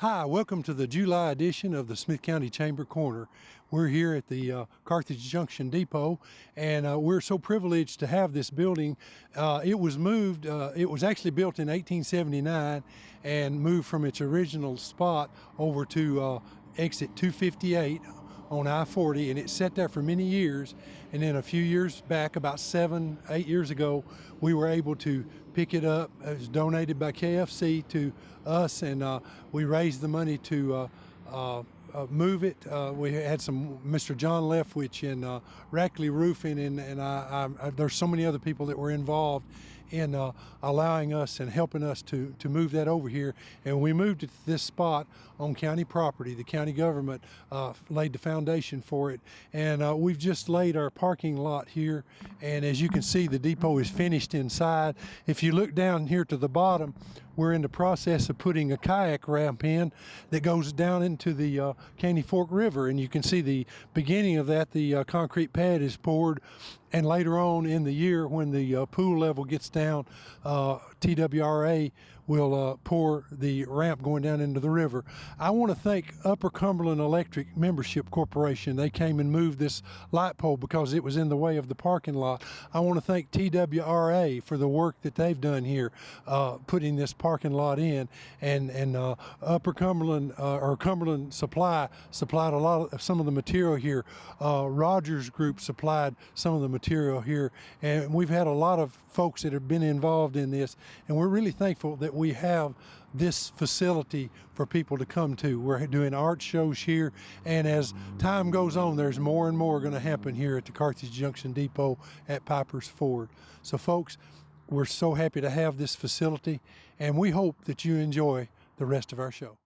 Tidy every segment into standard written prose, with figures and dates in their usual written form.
Hi, welcome to the July edition of the Smith County Chamber Corner. We're here at the Carthage Junction Depot, and we're so privileged to have this building. It was moved, it was actually built in 1879 and moved from its original spot over to exit 258 on I-40, and it sat there for many years. And then a few years back, about 7, 8 years ago, we were able to pick it up. It was donated by KFC to us, and we raised the money to move it. We had some Mr. John Leftwich and Rackley Roofing, and there's so many other people that were involved in allowing us and helping us to move that over here. And we moved it to this spot on county property. The county government laid the foundation for it, and we've just laid our parking lot here. And as you can see, the depot is finished inside. If you look down here to the bottom, we're in the process of putting a kayak ramp in that goes down into the Caney Fork River, and you can see the beginning of that. The concrete pad is poured, and later on in the year, when the pool level gets down, TWRA will pour the ramp going down into the river. I want to thank Upper Cumberland Electric Membership Corporation. They came and moved this light pole because it was in the way of the parking lot. I want to thank TWRA for the work that they've done here, putting this parking lot in, and Upper Cumberland or Cumberland Supply supplied some of the material here. Rogers Group supplied some of the material here, and we've had a lot of folks that have been involved in this, and we're really thankful that we have this facility for people to come to. We're doing art shows here, and as time goes on, there's more and more going to happen here at the Carthage Junction Depot at Piper's Ford. So folks, we're so happy to have this facility, and we hope that you enjoy the rest of our show.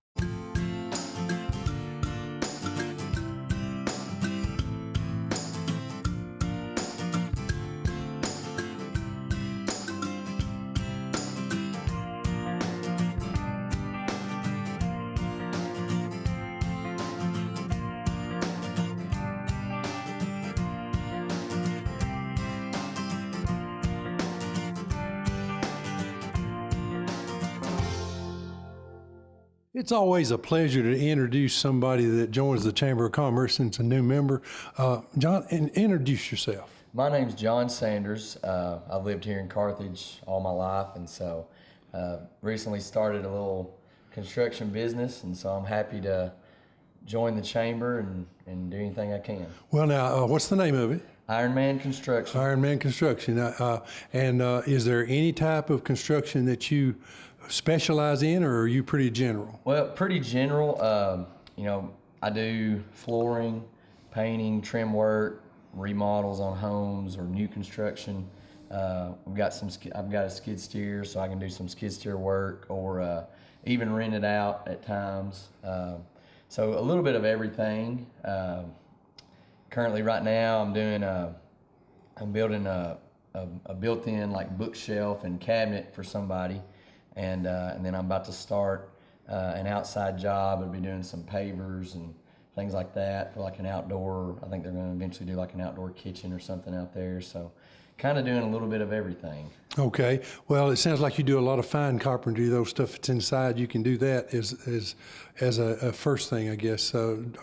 It's always a pleasure to introduce somebody that joins the Chamber of Commerce and it's a new member. John, introduce yourself. My name's John Sanders. I've lived here in Carthage all my life, and so recently started a little construction business, and so I'm happy to join the Chamber and do anything I can. Well, now, what's the name of it? Iron Man Construction. Iron Man Construction. And is there any type of construction that you specialize in, or are you pretty general? Well, pretty general. You know, I do flooring, painting, trim work, remodels on homes or new construction. I've got a skid steer, so I can do some skid steer work, or even rent it out at times. So a little bit of everything. Currently, right now, I'm building a built-in like bookshelf and cabinet for somebody. And then I'm about to start an outside job. I'll be doing some pavers and things like that for like an outdoor. I think they're going to eventually do like an outdoor kitchen or something out there. So kind of doing a little bit of everything. Okay. Well, it sounds like you do a lot of fine carpentry, though, stuff that's inside. You can do that as a first thing, I guess.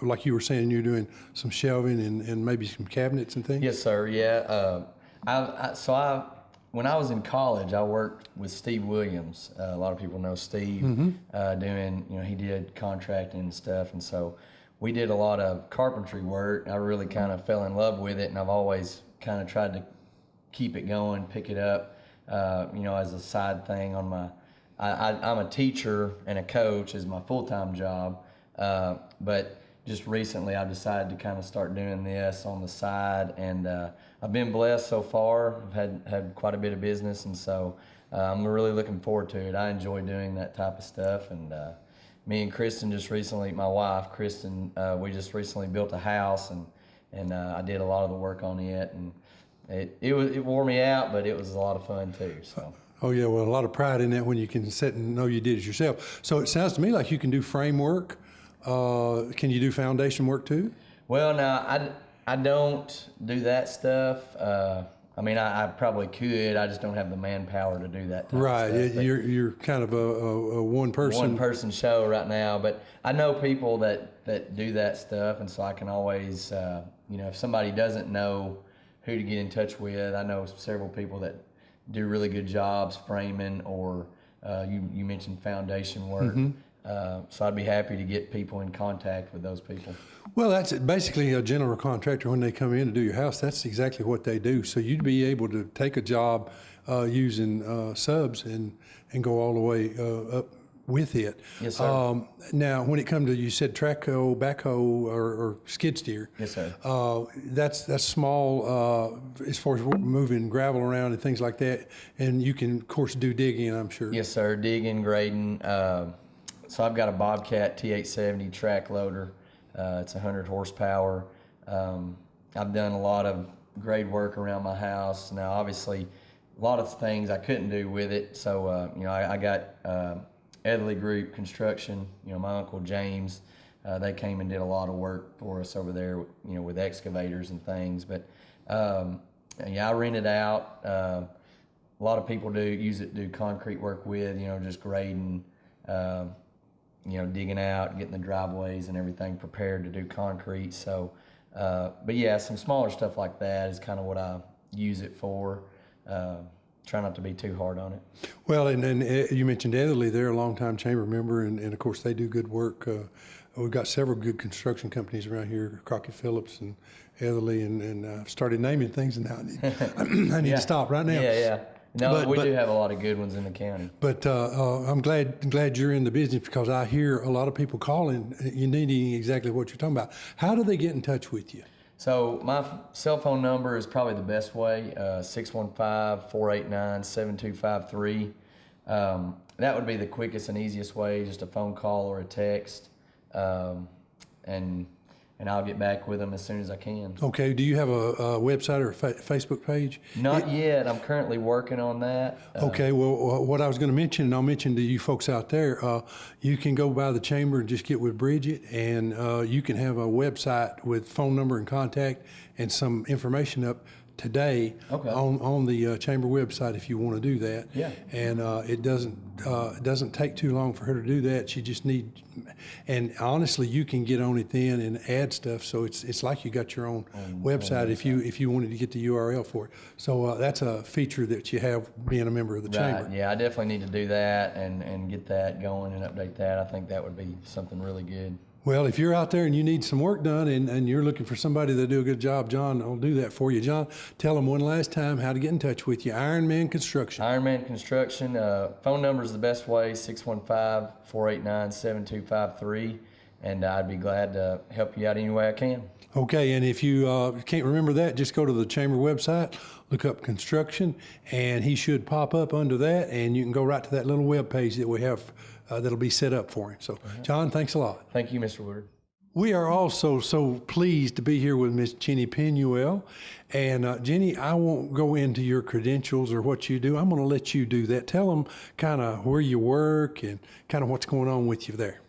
Like you were saying, you're doing some shelving and maybe some cabinets and things? Yes, sir. Yeah. When I was in college, I worked with Steve Williams. A lot of people know Steve, doing, you know, he did contracting and stuff. And so we did a lot of carpentry work. I really kind of fell in love with it, and I've always kind of tried to keep it going, pick it up, you know, as a side thing on my, I'm a teacher and a coach is my full-time job. But just recently I've decided to kind of start doing this on the side, and I've been blessed so far. I've had quite a bit of business, and so I'm really looking forward to it. I enjoy doing that type of stuff, and me and Kristen just recently, my wife Kristen, we just recently built a house, and I did a lot of the work on it, and it wore me out, but it was a lot of fun too. So. Oh yeah, well, a lot of pride in that when you can sit and know you did it yourself. So it sounds to me like you can do framework. Can you do foundation work too? Well, now I don't do that stuff. I mean, I probably could. I just don't have the manpower to do that type Right. of stuff. But You're kind of a one person. one person show right now, but I know people that do that stuff, and so I can always, if somebody doesn't know who to get in touch with, I know several people that do really good jobs framing, or you mentioned foundation work. So I'd be happy to get people in contact with those people. Well, that's basically a general contractor. When they come in to do your house, that's exactly what they do. So you'd be able to take a job using subs and go all the way up with it. Yes, sir. Now, when it comes to, you said trackhoe, backhoe, or skid steer. Yes, sir. That's small as far as moving gravel around and things like that. And you can, of course, do digging, I'm sure. Yes, sir. Digging, grading. So I've got a Bobcat T870 track loader. It's 100 horsepower. I've done a lot of grade work around my house. Now, obviously, a lot of things I couldn't do with it. So, I got Edley Group Construction. My Uncle James, they came and did a lot of work for us over there, with excavators and things. But, I rent it out. A lot of people do concrete work with, just grading, digging out, getting the driveways and everything prepared to do concrete. So, but yeah, some smaller stuff like that is kind of what I use it for. Try not to be too hard on it. Well, and you mentioned Edley, they're a longtime chamber member, and of course they do good work. We've got several good construction companies around here, Crockett Phillips and Edley, and I've started naming things, and now I need to stop right now. Yeah. No, we do have a lot of good ones in the county. But I'm glad you're in the business, because I hear a lot of people calling, you needing exactly what you're talking about. How do they get in touch with you? So my cell phone number is probably the best way, 615-489-7253. That would be the quickest and easiest way, just a phone call or a text. And I'll get back with them as soon as I can. Okay, do you have a website or a Facebook page? Not yet. I'm currently working on that. Okay, well, what I was going to mention, and I'll mention to you folks out there, you can go by the chamber and just get with Bridget, and you can have a website with phone number and contact and some information up today on the chamber website if you want to do that. Yeah. And it doesn't take too long for her to do that. She just and honestly, you can get on it then and add stuff. So it's like you got your own website if you wanted to get the URL for it. So that's a feature that you have being a member of the chamber. Yeah, I definitely need to do that and get that going and update that. I think that would be something really good. Well, if you're out there and you need some work done and you're looking for somebody to do a good job, John will do that for you. John, tell them one last time how to get in touch with you. Ironman Construction. Ironman Construction. Phone number is the best way, 615-489-7253. And I'd be glad to help you out any way I can. Okay, and if you can't remember that, just go to the chamber website, look up construction, and he should pop up under that, and you can go right to that little web page that we have that'll be set up for him. So, John, thanks a lot. Thank you, Mr. Woodard. We are also so pleased to be here with Miss Jenny Penuel. And Jenny, I won't go into your credentials or what you do. I'm going to let you do that. Tell them kind of where you work and kind of what's going on with you there.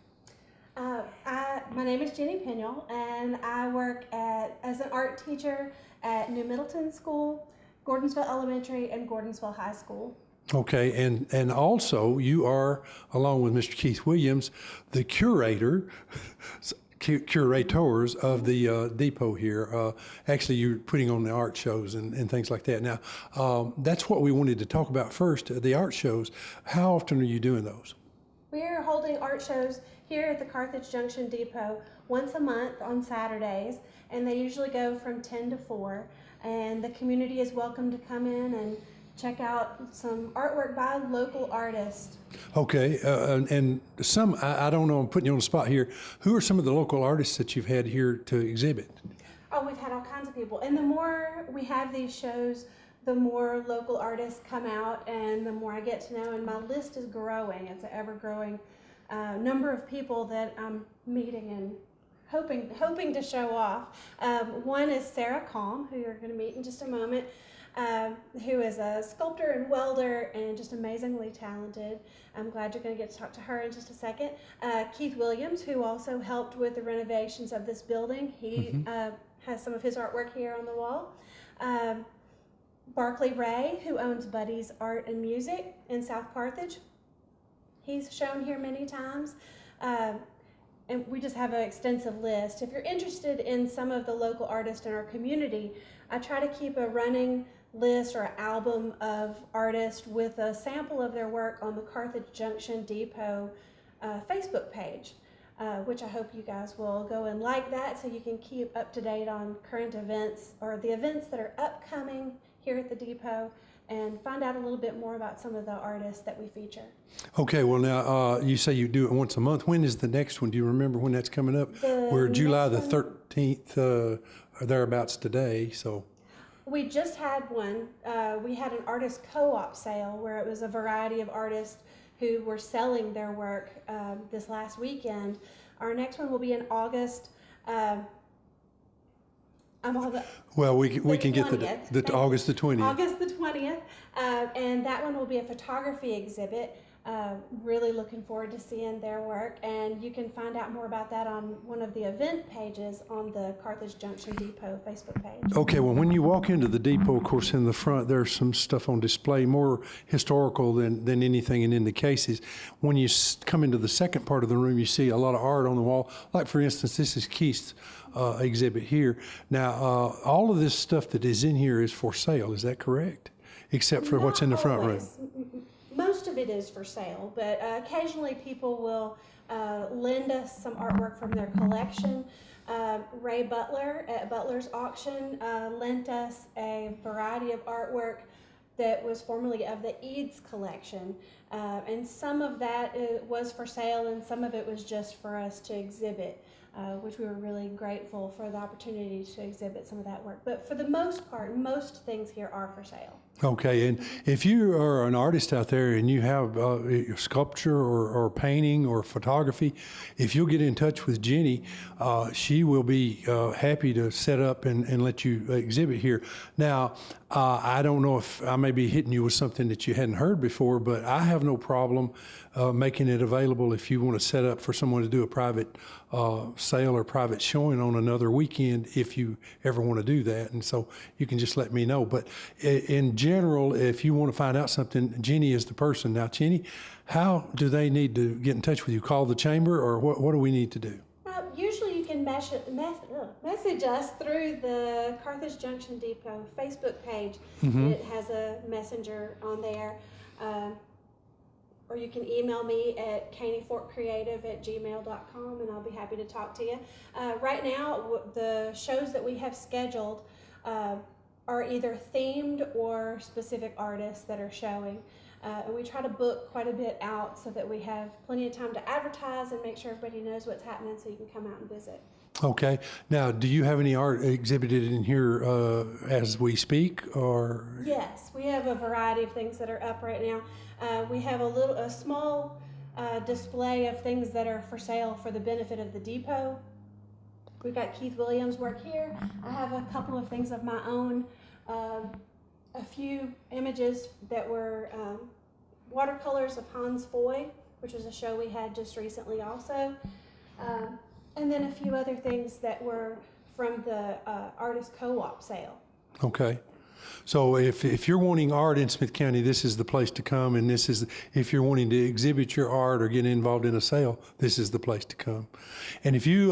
My name is Jenny Penuel, and I work as an art teacher at New Middleton School, Gordonsville Elementary, and Gordonsville High School. Okay, and also you are, along with Mr. Keith Williams, the curators of the depot here. Actually, you're putting on the art shows and things like that. Now, that's what we wanted to talk about first, the art shows. How often are you doing those? We're holding art shows here at the Carthage Junction Depot once a month on Saturdays, and they usually go from 10 to 4. And the community is welcome to come in and check out some artwork by local artists. Okay, and some, I don't know, I'm putting you on the spot here. Who are some of the local artists that you've had here to exhibit? Oh, we've had all kinds of people. And the more we have these shows, the more local artists come out and the more I get to know. And my list is growing. It's an ever-growing number of people that I'm meeting and hoping to show off. One is Sarah Calm, who you're going to meet in just a moment. Who is a sculptor and welder and just amazingly talented. I'm glad you're going to get to talk to her in just a second. Keith Williams, who also helped with the renovations of this building. He has some of his artwork here on the wall. Jennifer Williams, who is a sculptor and welder and just amazingly talented. I'm glad you're going to get to talk to her in just a second. Keith Williams, who also helped with the renovations of this building. He has some of his artwork here on the wall. Jennifer Williams, who is a sculptor and welder and just amazingly talented. I'm glad you're going to get to talk to her in just a second. Keith Williams, who also helped with the renovations of this building. He Barclay Ray, who owns Buddy's Art and Music in South Carthage. He's shown here many times. And we just have an extensive list. If you're interested in some of the local artists in our community, I try to keep a running list or album of artists with a sample of their work on the Carthage Junction Depot Facebook page, which I hope you guys will go and like that so you can keep up to date on current events or the events that are upcoming here at the depot, and find out a little bit more about some of the artists that we feature. Okay, well now, you say you do it once a month. When is the next one? Do you remember when that's coming up? We're July the 13th, or thereabouts today, so. We just had one. We had an artist co-op sale where it was a variety of artists who were selling their work this last weekend. Our next one will be in August. Well, we can get the August the 20th. August the 20th, and that one will be a photography exhibit. Really looking forward to seeing their work, and you can find out more about that on one of the event pages on the Carthage Junction Depot Facebook page. Okay, well, when you walk into the depot, of course, in the front, there's some stuff on display, more historical than anything in the cases. When you come into the second part of the room, you see a lot of art on the wall. Like, for instance, this is Keith's exhibit here. Now, all of this stuff that is in here is for sale, is that correct? Except for what's in the front room. Most of it is for sale, but occasionally people will lend us some artwork from their collection. Ray Butler at Butler's Auction lent us a variety of artwork that was formerly of the Eads collection, and some of that was for sale and some of it was just for us to exhibit, which we were really grateful for the opportunity to exhibit some of that work. But for the most part, most things here are for sale. Okay, and if you are an artist out there and you have sculpture or painting or photography, if you'll get in touch with Jenny, she will be happy to set up and let you exhibit here. Now, I don't know if I may be hitting you with something that you hadn't heard before, but I have no problem making it available if you want to set up for someone to do a private sale or private showing on another weekend, if you ever want to do that. And so you can just let me know. But in general, if you want to find out something, Jenny is the person. Now, Jenny, how do they need to get in touch with you? Call the chamber, or what do we need to do? Usually you can message us through the Carthage Junction Depot Facebook page. Mm-hmm. It has a messenger on there. Or you can email me at caneyforkcreative@gmail.com, and I'll be happy to talk to you. Right now, the shows that we have scheduled are either themed or specific artists that are showing. And we try to book quite a bit out so that we have plenty of time to advertise and make sure everybody knows what's happening so you can come out and visit. Okay. Now, do you have any art exhibited in here as we speak, or? Yes, we have a variety of things that are up right now. We have a small display of things that are for sale for the benefit of the depot. We've got Keith Williams' work here. I have a couple of things of my own. A few images that were watercolors of Hans Foy, which was a show we had just recently also. And then a few other things that were from the artist co-op sale. Okay. So if you're wanting art in Smith County, this is the place to come, and this is, if you're wanting to exhibit your art or get involved in a sale, this is the place to come. And if you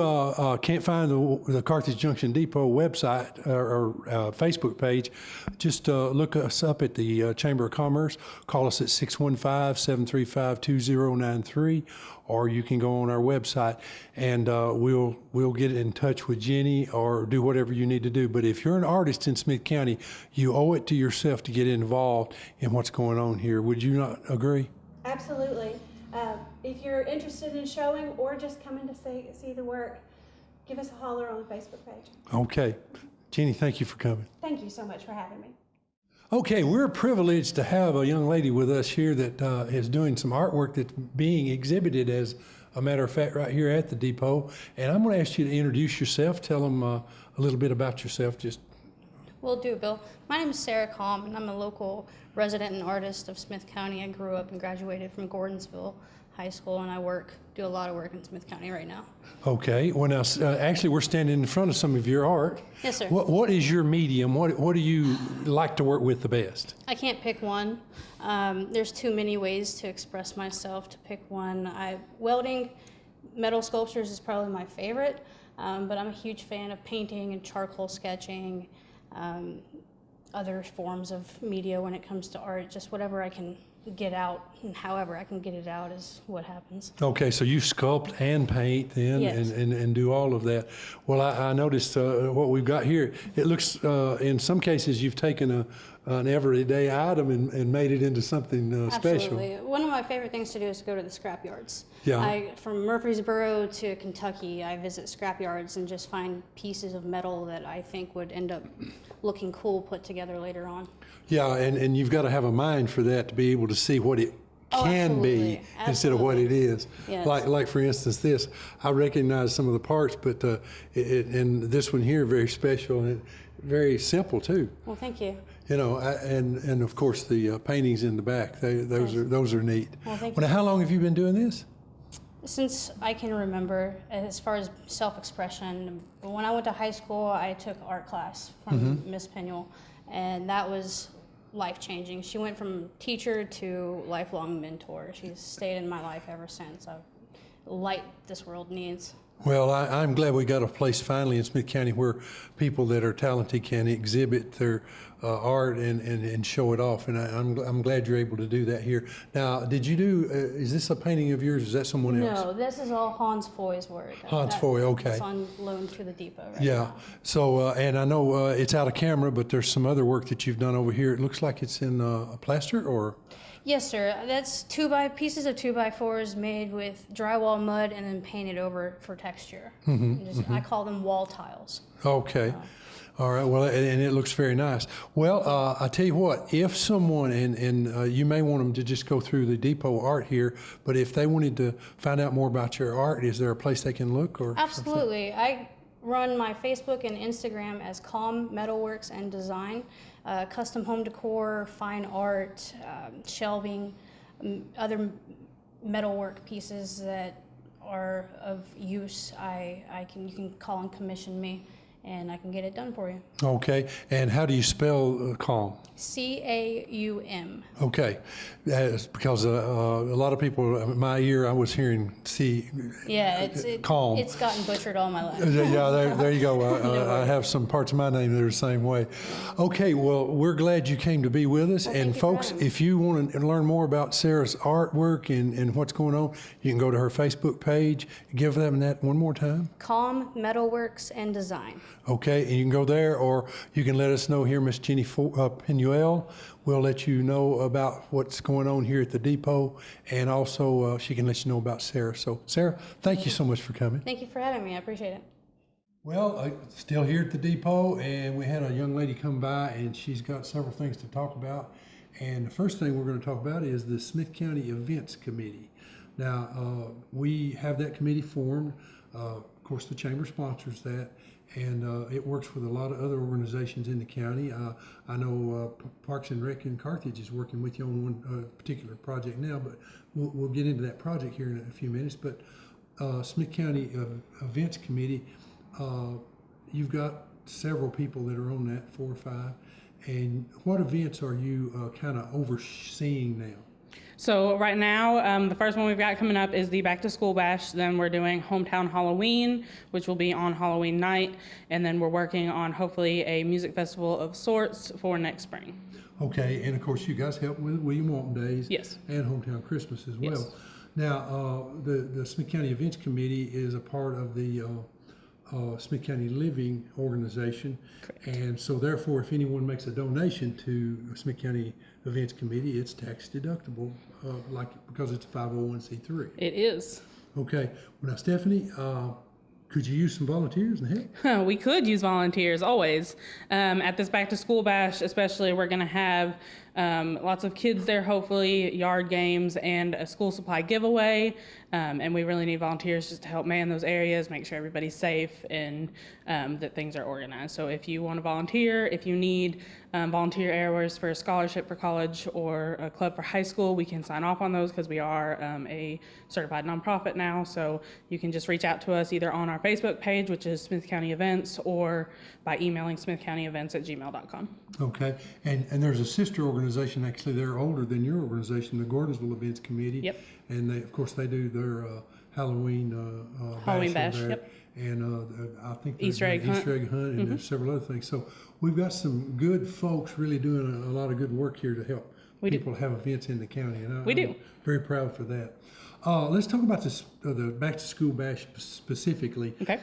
can't find the Carthage Junction Depot website or Facebook page, just look us up at the Chamber of Commerce. Call us at 615-735-2093, or you can go on our website, and we'll get in touch with Jenny or do whatever you need to do. But if you're an artist in Smith County, you owe it to yourself to get involved in what's going on here. Would you not agree? Absolutely. If you're interested in showing or just coming to see the work, give us a holler on the Facebook page. Okay. Jenny, thank you for coming. Thank you so much for having me. Okay, we're privileged to have a young lady with us here that is doing some artwork that's being exhibited, as a matter of fact, right here at the depot. And I'm going to ask you to introduce yourself. Tell them a little bit about yourself. Will do, Bill. My name is Sarah Kalm, and I'm a local resident and artist of Smith County. I grew up and graduated from Gordonsville high school, and I do a lot of work in Smith County right now. Okay. Well, now, actually, we're standing in front of some of your art. Yes, sir. What is your medium? What do you like to work with the best? I can't pick one. There's too many ways to express myself to pick one. Welding metal sculptures is probably my favorite, but I'm a huge fan of painting and charcoal sketching, other forms of media when it comes to art. Just whatever I can get out, and however I can get it out is what happens. Okay, so you sculpt and paint then, Yes. and do all of that. Well, I noticed what we've got here. It looks, in some cases, you've taken an everyday item and made it into something special. Absolutely. One of my favorite things to do is to go to the scrap yards. Yeah. From Murfreesboro to Kentucky, I visit scrap yards and just find pieces of metal that I think would end up looking cool put together later on. Yeah, and you've got to have a mind for that to be able to see what it can be absolutely. instead of what it is. Yes. Like for instance, this, I recognize some of the parts, but and this one here, very special and very simple too. Well, thank you. You know, and of course the paintings in the back, those are neat. Well, thank Now, how long have you been doing this? Since I can remember, as far as self-expression, when I went to high school, I took art class from Miss Pinuel, and that was life-changing. She went from teacher to lifelong mentor. She's stayed in my life ever since. Light this world needs. Well, I'm glad we got a place finally in Smith County where people that are talented can exhibit their art and show it off, and I'm glad you're able to do that here. Now, did you do? Is this a painting of yours? Is that someone else? No, this is all Hans Foy's work. Hans Foy, okay. It's on loan to the depot right Yeah. now. So, and I know it's out of camera, but there's some other work that you've done over here. It looks like it's in a plaster, or? Yes, sir. That's pieces of 2x4s made with drywall mud and then painted over for texture. I call them wall tiles. Okay. All right. Well, and it looks very nice. Well, I tell you what, if someone, and you may want them to just go through the depot art here, but if they wanted to find out more about your art, is there a place they can look or? Absolutely. I run my Facebook and Instagram as Calm Metalworks and Design. Custom home decor, fine art, shelving, other metalwork pieces that are of use. You can call and commission me, and I can get it done for you. Okay. And how do you spell calm? C-A-U-M. Okay. Because a lot of people, my ear, I was hearing Yeah, calm. it's gotten butchered all my life. Yeah, there you go. I have some parts of my name that are the same way. Okay, well, we're glad you came to be with us. Well, and thank you for folks, having me. if you want to learn more about Sarah's artwork and what's going on, you can go to her Facebook page. Give them that one more time. Calm Metalworks and Design. Okay, and you can go there, or you can let us know here, Miss Jenny Pinuel. We'll let you know about what's going on here at the depot, and also she can let you know about Sarah. So, Sarah, thank you so much for coming. Thank you for having me. I appreciate it. Well, still here at the depot, and we had a young lady come by, and she's got several things to talk about. And the first thing we're going to talk about is the Smith County Events Committee. Now, we have that committee formed. Of course, the chamber sponsors that, and it works with a lot of other organizations in the county. I know Parks and Rec in Carthage is working with you on one particular project now, but we'll get into that project here in a few minutes. But Smith County Events Committee, you've got several people that are on that, 4 or 5. And what events are you kind of overseeing now? So right now, the first one we've got coming up is the Back to School Bash. Then we're doing Hometown Halloween, which will be on Halloween night. And then we're working on hopefully a music festival of sorts for next spring. Okay, and of course you guys help with William Walton Days. Yes. And Hometown Christmas as well. Yes. Now, the Smith County Events Committee is a part of the Smith County Living Organization. Correct. And so therefore, if anyone makes a donation to Smith County Events Committee, it's tax deductible, because it's a 501c3. It is. Okay, well now Stephanie, could you use some volunteers and help? We could use volunteers always. At this Back to School Bash, especially, we're going to have Lots of kids there, hopefully, yard games, and a school supply giveaway. And we really need volunteers just to help man those areas, make sure everybody's safe, and that things are organized. So if you want to volunteer, if you need volunteer hours for a scholarship for college or a club for high school, we can sign off on those because we are a certified nonprofit now. So you can just reach out to us either on our Facebook page, which is Smith County Events, or by emailing smithcountyevents@gmail.com. Okay, and there's a sister organization, actually, they're older than your organization, the Gordonsville Events Committee. Yep. And they, of course, they do their Halloween Bash, there. yep. And I think they're Easter egg doing hunt. Easter egg hunt, and there's several other things. So we've got some good folks really doing a lot of good work here to help people have events in the county. And I'm very proud for that. Let's talk about this, the Back to School Bash specifically. Okay.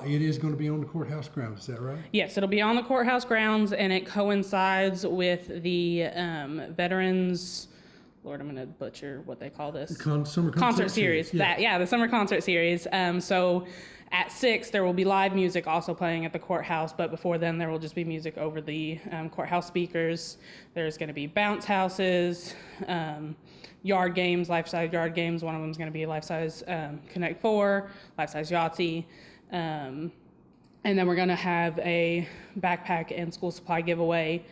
It is going to be on the courthouse grounds, is that right? Yes, it'll be on the courthouse grounds, and it coincides with the Veterans. Lord, I'm going to butcher what they call this. Summer concert series. Yeah. The summer concert series. So at 6, there will be live music also playing at the courthouse, but before then there will just be music over the courthouse speakers. There's going to be bounce houses, yard games, life-size yard games. One of them is going to be life-size Connect 4, life-size Yahtzee. And then we're going to have a backpack and school supply giveaway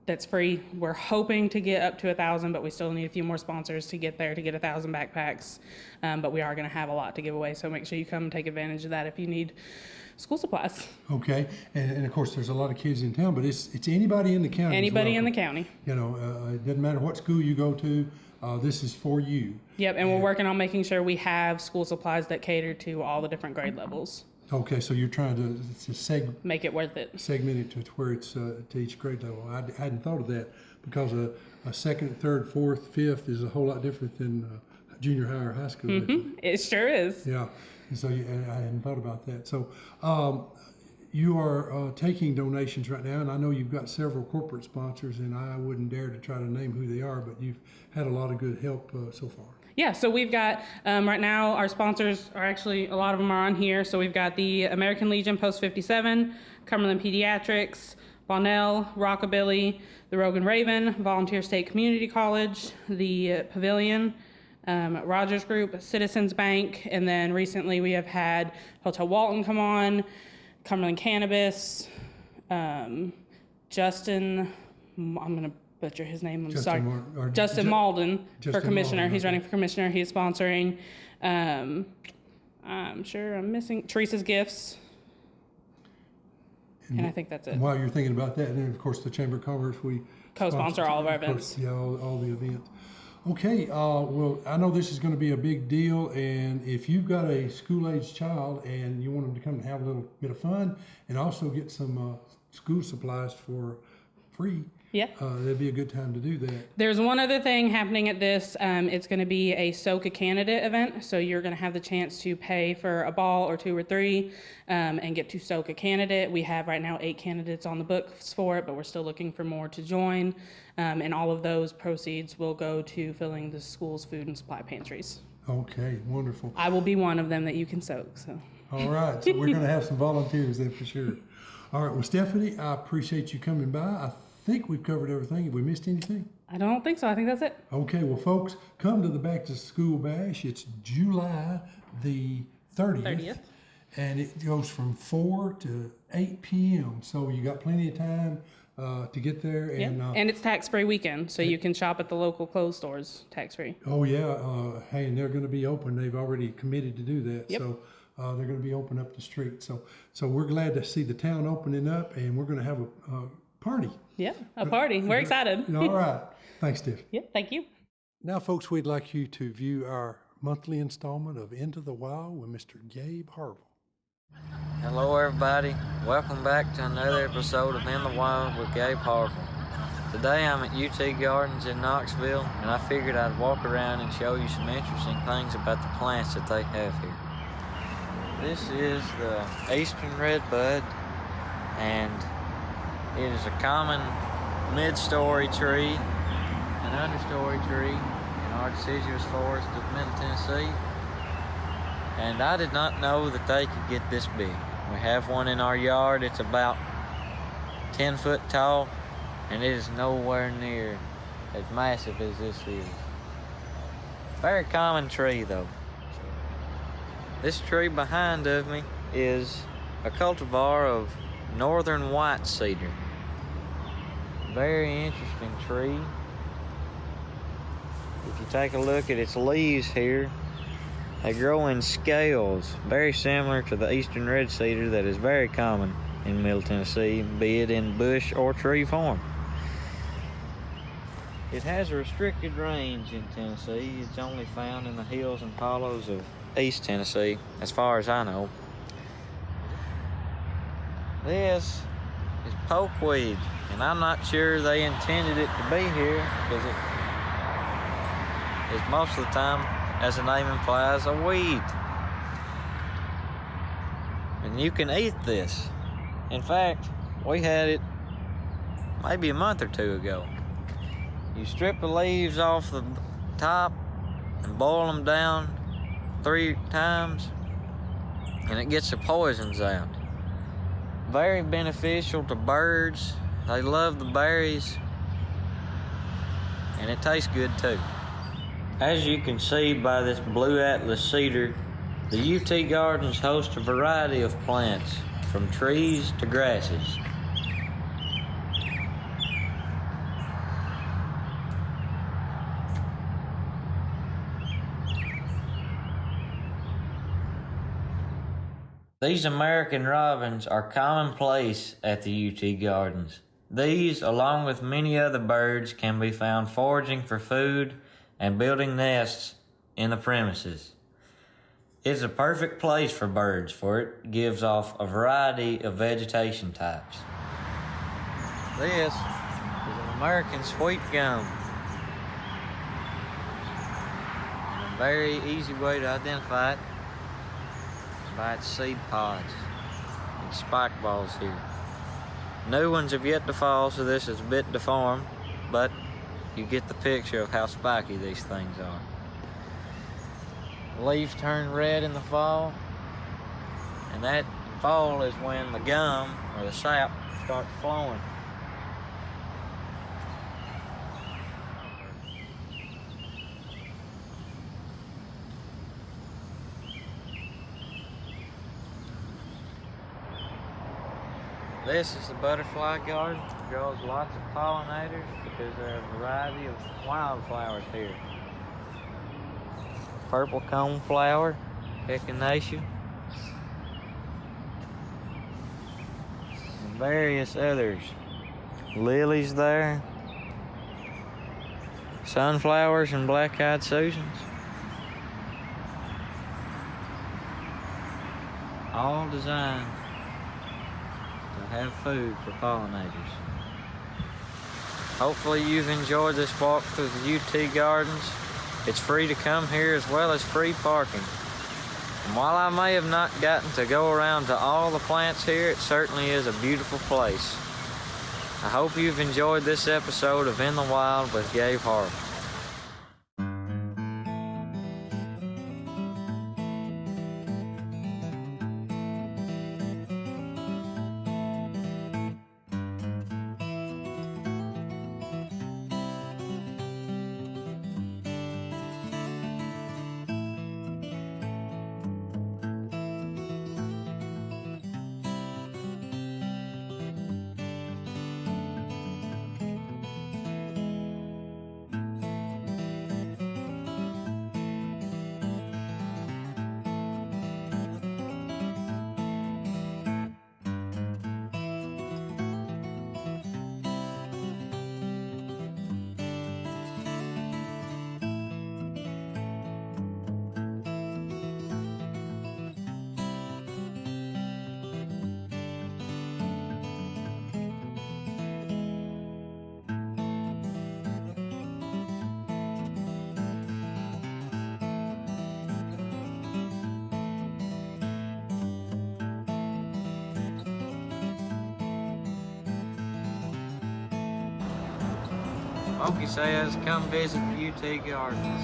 that's free. We're hoping to get up to 1,000, but we still need a few more sponsors to get there to get 1,000 backpacks. But we are going to have a lot to give away, so make sure you come and take advantage of that if you need school supplies. Okay, and of course there's a lot of kids in town, but it's anybody in the county. Anybody in the county. You know, it doesn't matter what school you go to. This is for you. Yep, and we're working on making sure we have school supplies that cater to all the different grade levels. Okay, so you're trying to make it worth it. Segment it to where it's to each grade level. I hadn't thought of that because a second, third, fourth, fifth is a whole lot different than junior high or high school. Mm-hmm. It sure is. Yeah, and so I hadn't thought about that. So you are taking donations right now, and I know you've got several corporate sponsors, and I wouldn't dare to try to name who they are, but you've had a lot of good help so far. Yeah, so we've got, right now, our sponsors are actually, a lot of them are on here. So we've got the American Legion Post 57, Cumberland Pediatrics, Bonnell, Rockabilly, the Rogan Raven, Volunteer State Community College, the Pavilion, Rogers Group, Citizens Bank, and then recently we have had Hotel Walton come on, Cumberland Cannabis, Justin, I'm going to butcher his name, Justin Malden for commissioner. Malden, he's running for commissioner. He's sponsoring. I'm sure I'm missing Teresa's Gifts. And I think that's it. And while you're thinking about that, and then of course the Chamber of Commerce, we co-sponsor all of our events. Yeah, all the events. Okay, well, I know this is going to be a big deal, and if you've got a school-age child and you want them to come and have a little bit of fun and also get some school supplies for free, yeah, that'd be a good time to do that. There's one other thing happening at this. It's going to be a Soak a Candidate event. So you're going to have the chance to pay for a ball or 2 or 3 and get to soak a candidate. We have right now 8 candidates on the books for it, but we're still looking for more to join. And all of those proceeds will go to filling the school's food and supply pantries. Okay, wonderful. I will be one of them that you can soak. So. All right, so we're going to have some volunteers then for sure. All right, well, Stephanie, I appreciate you coming by. I think we've covered everything. Have we missed anything? I don't think so. I think that's it. Okay, well, folks, come to the Back to School Bash. It's July the 30th. And it goes from 4 to 8 p.m. So you got plenty of time to get there. And, and it's tax-free weekend, so you can shop at the local clothes stores tax-free. Oh, yeah. Hey, and they're going to be open. They've already committed to do that. Yep. So they're going to be open up the street. So we're glad to see the town opening up, and we're going to have a party. Yeah, a party. We're excited. All right. Thanks, Steph. Yeah, thank you. Now, folks, we'd like you to view our monthly installment of Into the Wild with Mr. Gabe Harville. Hello, everybody. Welcome back to another episode of In the Wild with Gabe Harville. Today I'm at UT Gardens in Knoxville, and I figured I'd walk around and show you some interesting things about the plants that they have here. This is the Eastern Redbud, and it is a common mid-story tree, an understory tree in our deciduous forest of Middle Tennessee. And I did not know that they could get this big. We have one in our yard. It's about 10 foot tall, and it is nowhere near as massive as this is. Very common tree though. This tree behind of me is a cultivar of northern white cedar. Very interesting tree. If you take a look at its leaves here, they grow in scales, very similar to the eastern red cedar that is very common in Middle Tennessee, be it in bush or tree form. It has a restricted range in Tennessee. It's only found in the hills and hollows of East Tennessee, as far as I know. This is pokeweed, and I'm not sure they intended it to be here because it is most of the time, as the name implies, a weed. And you can eat this. In fact, we had it maybe a month or two ago. You strip the leaves off the top and boil them down 3 times, and it gets the poisons out. Very beneficial to birds. They love the berries, and it tastes good too. As you can see by this blue atlas cedar, the UT Gardens host a variety of plants, from trees to grasses. These American robins are commonplace at the UT Gardens. These, along with many other birds, can be found foraging for food and building nests in the premises. It's a perfect place for birds, for it gives off a variety of vegetation types. This is an American sweet gum. And a very easy way to identify it by its seed pods and spike balls here. New ones have yet to fall, so this is a bit deformed, but you get the picture of how spiky these things are. Leaves turn red in the fall, and that fall is when the gum or the sap starts flowing. This is the butterfly garden. It grows lots of pollinators because there are a variety of wildflowers here. Purple coneflower, echinacea, and various others. Lilies there, sunflowers and black-eyed Susans. All designed to have food for pollinators. Hopefully you've enjoyed this walk through the UT Gardens. It's free to come here as well as free parking. And while I may have not gotten to go around to all the plants here, it certainly is a beautiful place. I hope you've enjoyed this episode of In the Wild with Gabe Harvey. Smokey says, come visit the UT Gardens.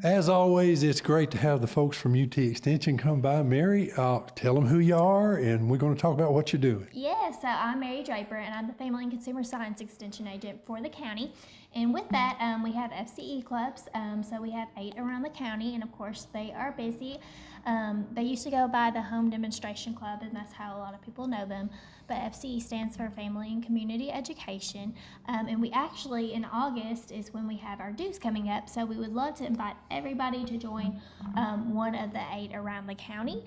As always, it's great to have the folks from UT Extension come by. Mary, tell them who you are, and we're going to talk about what you're doing. Yeah, so I'm Mary Draper, and I'm the Family and Consumer Science Extension Agent for the county. And with that, we have FCE clubs. So we have 8 around the county, and of course, they are busy. They used to go by the Home Demonstration Club, and that's how a lot of people know them. But FCE stands for Family and Community Education. And we actually, in August, is when we have our dues coming up. So we would love to invite everybody to join one of the 8 around the county.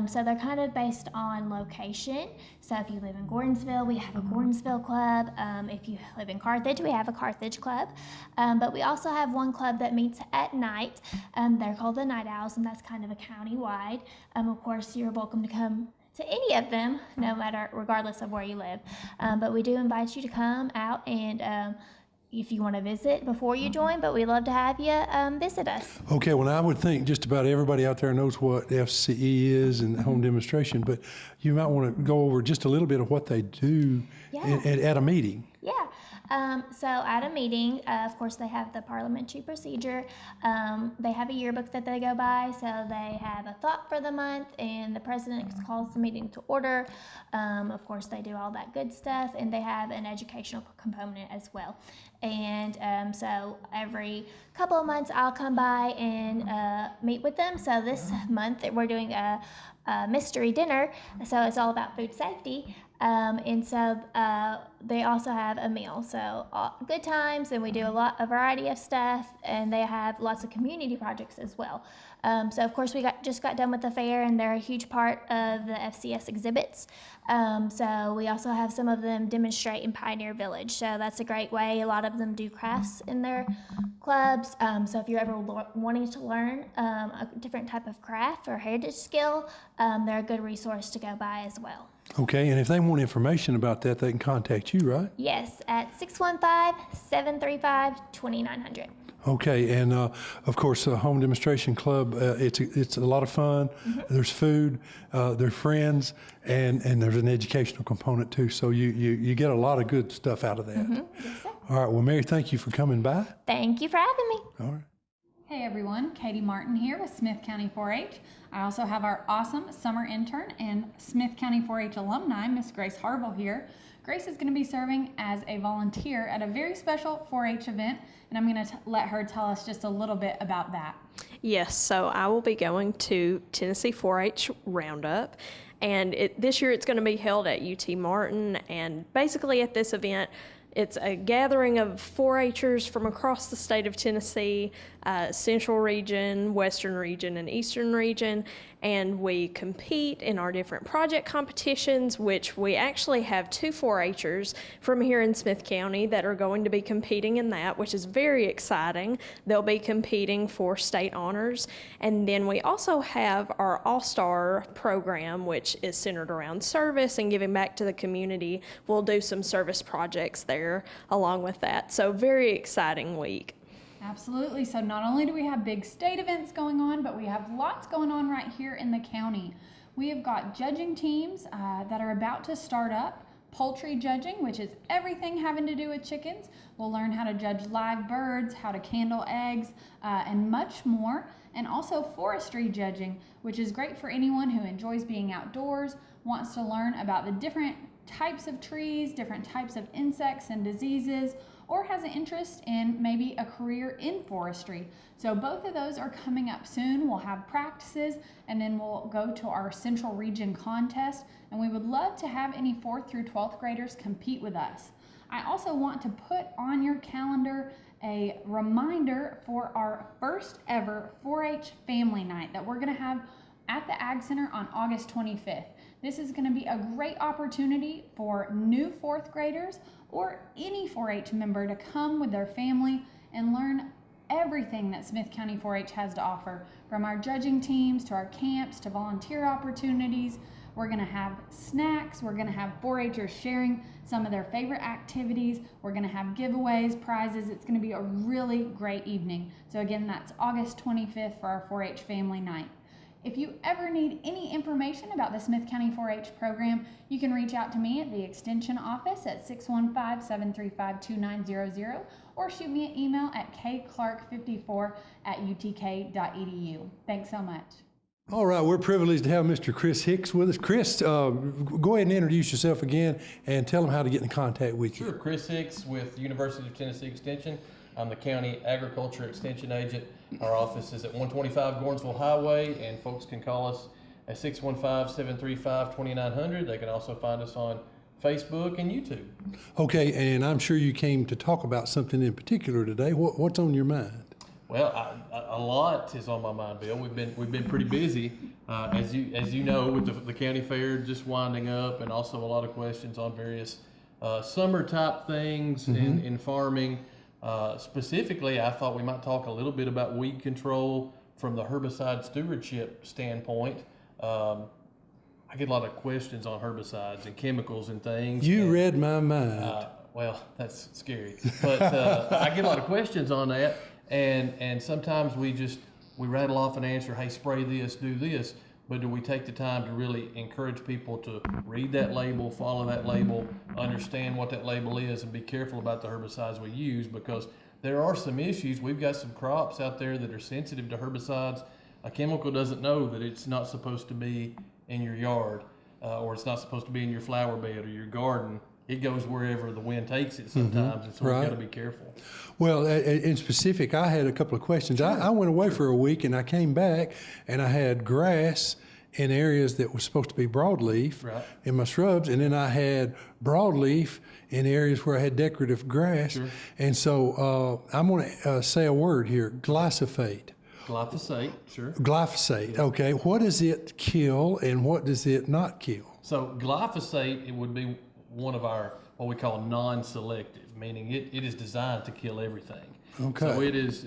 So they're kind of based on location. So if you live in Gordonsville, we have a Gordonsville club. If you live in Carthage, we have a Carthage club. But we also have one club that meets at night. They're called the Night Owls, and that's kind of a county-wide. Of course, you're welcome to come to any of them, no matter, regardless of where you live. But we do invite you to come out and if you want to visit before you join, but we'd love to have you visit us. Okay, well, I would think just about everybody out there knows what FCE is and home demonstration, but you might want to go over just a little bit of what they do at a meeting. Yeah. So at a meeting, of course, they have the parliamentary procedure. They have a yearbook that they go by, so they have a thought for the month, and the president calls the meeting to order. Of course, they do all that good stuff, and they have an educational component as well. And so every couple of months, I'll come by and meet with them. So this month, we're doing a mystery dinner, so it's all about food safety. And so they also have a meal, so good times, and we do a variety of stuff, and they have lots of community projects as well. So of course we just got done with the fair, and they're a huge part of the FCS exhibits. So we also have some of them demonstrate in Pioneer Village, so that's a great way. A lot of them do crafts in their clubs. So if you're ever wanting to learn a different type of craft or heritage skill, they're a good resource to go by as well. Okay, and if they want information about that, they can contact you, right? Yes, at 615-735-2900. Okay, and of course, the Home Demonstration Club, it's a lot of fun. There's food, there's friends, and there's an educational component too. So you get a lot of good stuff out of that. Yes, sir. All right, well, Mary, thank you for coming by. Thank you for having me. All right. Hey everyone, Katie Martin here with Smith County 4-H. I also have our awesome summer intern and Smith County 4-H alumni, Miss Grace Harville here. Grace is going to be serving as a volunteer at a very special 4-H event, and I'm going to let her tell us just a little bit about that. Yes, so I will be going to Tennessee 4-H Roundup, and this year it's going to be held at UT Martin, and basically at this event, it's a gathering of 4-Hers from across the state of Tennessee, Central Region, Western Region, and Eastern Region, and we compete in our different project competitions, which we actually have 2 4-Hers from here in Smith County that are going to be competing in that, which is very exciting. They'll be competing for state honors. And then we also have our All-Star program, which is centered around service and giving back to the community. We'll do some service projects there along with that. So very exciting week. Absolutely. So not only do we have big state events going on, but we have lots going on right here in the county. We have got judging teams that are about to start up. Poultry judging, which is everything having to do with chickens. We'll learn how to judge live birds, how to candle eggs, and much more. And also forestry judging, which is great for anyone who enjoys being outdoors, wants to learn about the different types of trees, different types of insects and diseases, or has an interest in maybe a career in forestry. So both of those are coming up soon. We'll have practices, and then we'll go to our Central Region contest, and we would love to have any 4th through 12th graders compete with us. I also want to put on your calendar a reminder for our first ever 4-H family night that we're gonna have at the Ag Center on August 25th. This is going to be a great opportunity for new 4th graders or any 4-H member to come with their family and learn everything that Smith County 4-H has to offer, from our judging teams to our camps to volunteer opportunities. We're going to have snacks. We're going to have 4-Hers sharing some of their favorite activities. We're going to have giveaways, prizes. It's going to be a really great evening. So again, that's August 25th for our 4-H family night. If you ever need any information about the Smith County 4-H program, you can reach out to me at the Extension office at 615-735-2900 or shoot me an email at kclark54@utk.edu. Thanks so much. All right, we're privileged to have Mr. Chris Hicks with us. Chris, go ahead and introduce yourself again and tell them how to get in contact with you. Sure, Chris Hicks with University of Tennessee Extension. I'm the County Agriculture Extension Agent. Our office is at 125 Gordonsville Highway, and folks can call us at 615-735-2900. They can also find us on Facebook and YouTube. Okay, and I'm sure you came to talk about something in particular today. What's on your mind? Well, a lot is on my mind, Bill. We've been pretty busy, as you know, with the county fair just winding up, and also a lot of questions on various summer type things in farming. Specifically, I thought we might talk a little bit about weed control from the herbicide stewardship standpoint. I get a lot of questions on herbicides and chemicals and things. You read my mind. Well, that's scary, but I get a lot of questions on that. And sometimes we rattle off an answer, hey, spray this, do this, but do we take the time to really encourage people to read that label, follow that label, understand what that label is, and be careful about the herbicides we use, because there are some issues. We've got some crops out there that are sensitive to herbicides. A chemical doesn't know that it's not supposed to be in your yard, or it's not supposed to be in your flower bed or your garden. It goes wherever the wind takes it sometimes, and so we've got to be careful. Well, in specific, I had a couple of questions. Sure. I went away for a week, and I came back, and I had grass in areas that was supposed to be broadleaf in my shrubs, and then I had broadleaf in areas where I had decorative grass. Sure. And so I'm going to say a word here, glyphosate. Glyphosate, sure. Glyphosate, okay. What does it kill, and what does it not kill? So glyphosate, it would be one of our, what we call non-selective, meaning it is designed to kill everything. Okay. So it is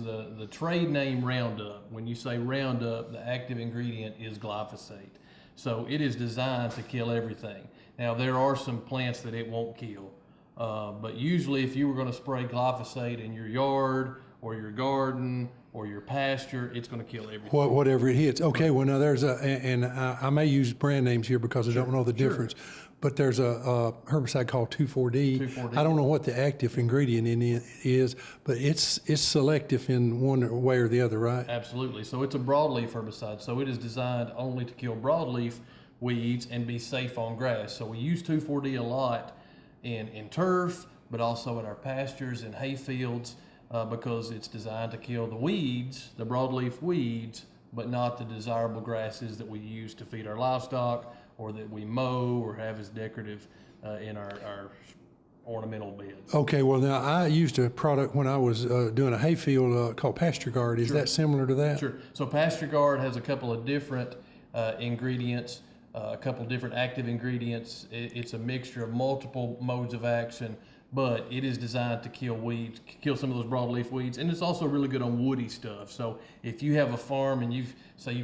the trade name Roundup. When you say Roundup, the active ingredient is glyphosate. So it is designed to kill everything. Now there are some plants that it won't kill, but usually if you were going to spray glyphosate in your yard or your garden or your pasture, it's going to kill everything. Whatever it hits. Okay, well now there's and I may use brand names here because I don't know the difference. But there's a herbicide called 2,4-D. 2,4-D. I don't know what the active ingredient in it is, but it's selective in one way or the other, right? Absolutely. So it's a broadleaf herbicide. So it is designed only to kill broadleaf weeds and be safe on grass. So we use 2,4-D a lot in turf, but also in our pastures and hay fields because it's designed to kill the weeds, the broadleaf weeds, but not the desirable grasses that we use to feed our livestock or that we mow or have as decorative in our ornamental beds. Okay, well now I used a product when I was doing a hay field called Pasture Guard. Is that similar to that? Sure. So Pasture Guard has a couple of different ingredients, a couple of different active ingredients. It's a mixture of multiple modes of action, but it is designed to kill weeds, kill some of those broadleaf weeds, and it's also really good on woody stuff. So if you have a farm and you've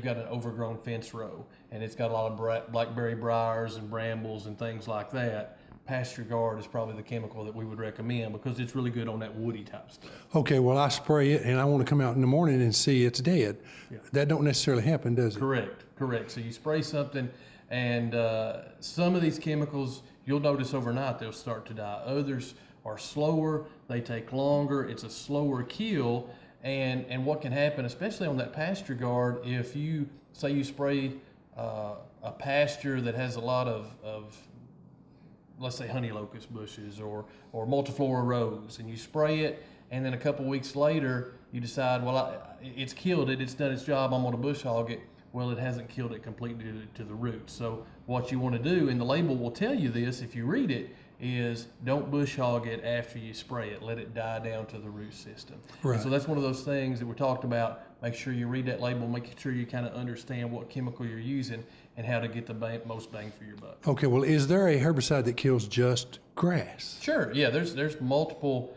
got an overgrown fence row and it's got a lot of blackberry briars and brambles and things like that, Pasture Guard is probably the chemical that we would recommend because it's really good on that woody type stuff. Okay, well I spray it and I want to come out in the morning and see it's dead. Yeah. That don't necessarily happen, does it? Correct. So you spray something and some of these chemicals, you'll notice overnight they'll start to die. Others are slower, they take longer, it's a slower kill, and what can happen, especially on that Pasture Guard, if you say you spray a pasture that has a lot of let's say honey locust bushes or multiflora rose, and you spray it, and then a couple weeks later you decide, well, it's killed it, it's done its job, I'm going to bush hog it. Well, it hasn't killed it completely to the roots. So what you want to do, and the label will tell you this if you read it, is don't bush hog it after you spray it. Let it die down to the root system. Right. And so that's one of those things that we talked about. Make sure you read that label, make sure you kind of understand what chemical you're using and how to get the most bang for your buck. Okay, well, is there a herbicide that kills just grass? Sure, yeah, there's multiple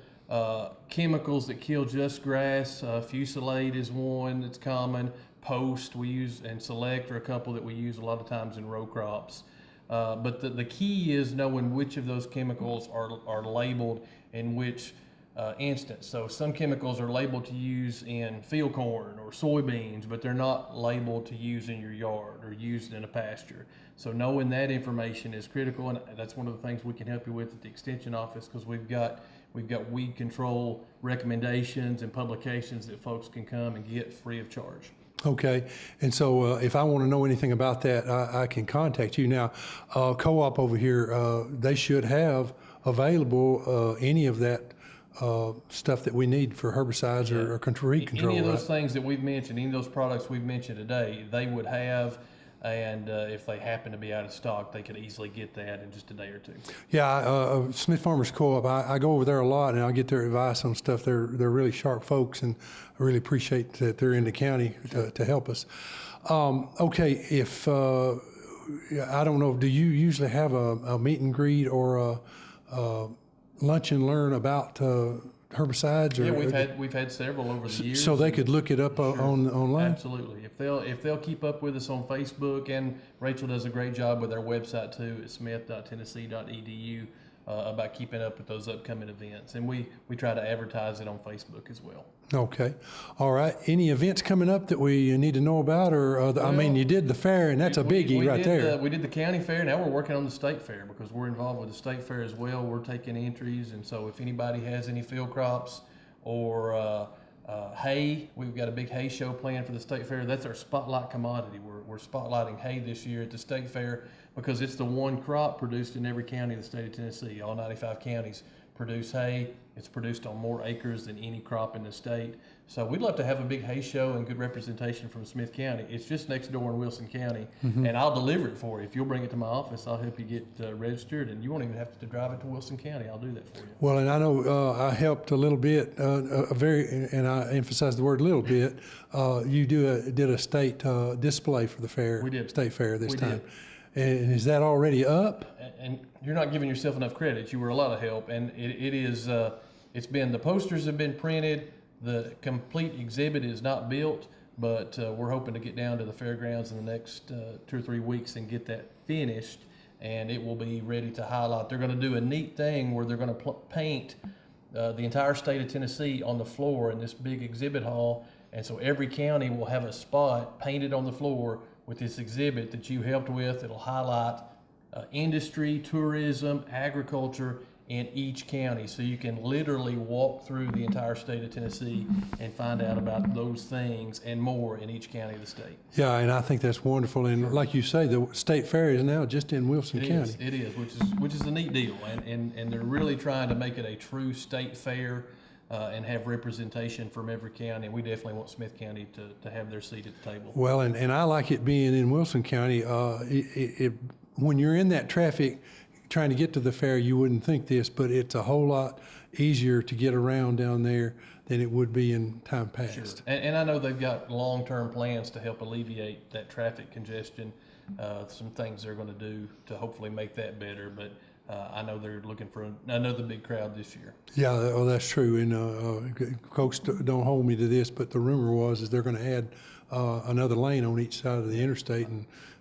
chemicals that kill just grass. Fusilade is one that's common. Post we use, and Select are a couple that we use a lot of times in row crops. But the key is knowing which of those chemicals are labeled and which instance. So some chemicals are labeled to use in field corn or soybeans, but they're not labeled to use in your yard or used in a pasture. So knowing that information is critical, and that's one of the things we can help you with at the Extension office, because we've got weed control recommendations and publications that folks can come and get free of charge. Okay, and so if I want to know anything about that, I can contact you. Now, co-op over here, they should have available any of that stuff that we need for herbicides or weed control. Any of those things that we've mentioned, any of those products we've mentioned today, they would have. And if they happen to be out of stock, they could easily get that in just a day or two. Yeah, Smith Farmers Co-op, I go over there a lot, and I get their advice on stuff. They're really sharp folks, and I really appreciate that they're in the county to help us. Okay, if I don't know, do you usually have a meet and greet or a lunch and learn about herbicides? Yeah, we've had several over the years. So they could look it up online? Absolutely. If they'll keep up with us on Facebook, and Rachel does a great job with our website too at smith.tennessee.edu about keeping up with those upcoming events. And we try to advertise it on Facebook as well. Okay. All right. Any events coming up that we need to know about? Or I mean, you did the fair, and that's a biggie right there. We did the county fair. Now we're working on the state fair because we're involved with the state fair as well. We're taking entries. And so if anybody has any field crops or hay, we've got a big hay show planned for the state fair. That's our spotlight commodity. We're spotlighting hay this year at the state fair because it's the one crop produced in every county of the state of Tennessee. All 95 counties produce hay. It's produced on more acres than any crop in the state. So we'd love to have a big hay show and good representation from Smith County. It's just next door in Wilson County, and I'll deliver it for you. If you'll bring it to my office, I'll help you get registered, and you won't even have to drive it to Wilson County. I'll do that for you. Well, and I know I helped a little bit, and I emphasize the word little bit. You did a state display for the fair. We did. State fair this time. Did. And is that already up? And you're not giving yourself enough credit. You were a lot of help, and it is. It's been, the posters have been printed. The complete exhibit is not built, but we're hoping to get down to the fairgrounds in the next 2 or 3 weeks and get that finished, and it will be ready to highlight. They're going to do a neat thing where they're going to paint the entire state of Tennessee on the floor in this big exhibit hall, and so every county will have a spot painted on the floor with this exhibit that you helped with. It'll highlight industry, tourism, agriculture in each county. So you can literally walk through the entire state of Tennessee and find out about those things and more in each county of the state. Yeah, and I think that's wonderful. And like you say, the state fair is now just in Wilson County. It is, which is a neat deal. And they're really trying to make it a true state fair and have representation from every county. And we definitely want Smith County to have their seat at the table. Well, and I like it being in Wilson County. When you're in that traffic trying to get to the fair, you wouldn't think this, but it's a whole lot easier to get around down there than it would be in time past. Sure. And I know they've got long-term plans to help alleviate that traffic congestion, some things they're going to do to hopefully make that better, but I know they're looking for another big crowd this year. Yeah, well, that's true, and folks don't hold me to this, but the rumor is they're going to add another lane on each side of the interstate,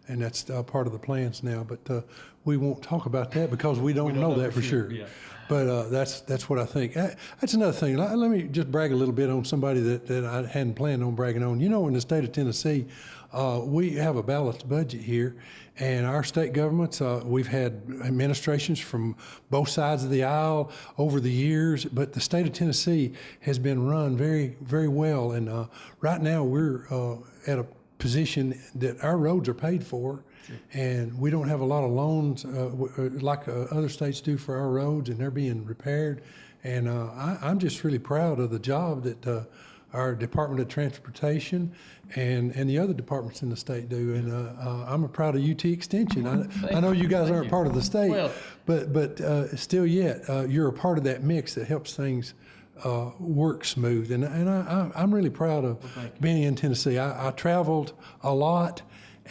and that's part of the plans now, but we won't talk about that because we don't know that for sure. Yeah. But that's what I think. That's another thing. Let me just brag a little bit on somebody that I hadn't planned on bragging on. You know, in the state of Tennessee, we have a balanced budget here, and our state governments, we've had administrations from both sides of the aisle over the years, but the state of Tennessee has been run very, very well, and right now we're at a position that our roads are paid for. Sure. And we don't have a lot of loans like other states do for our roads, and they're being repaired. And I'm just really proud of the job that our Department of Transportation and the other departments in the state do. And I'm proud of UT Extension. I know you guys aren't part of the state, but still yet, you're a part of that mix that helps things work smooth. And I'm really proud of being in Tennessee. I traveled a lot,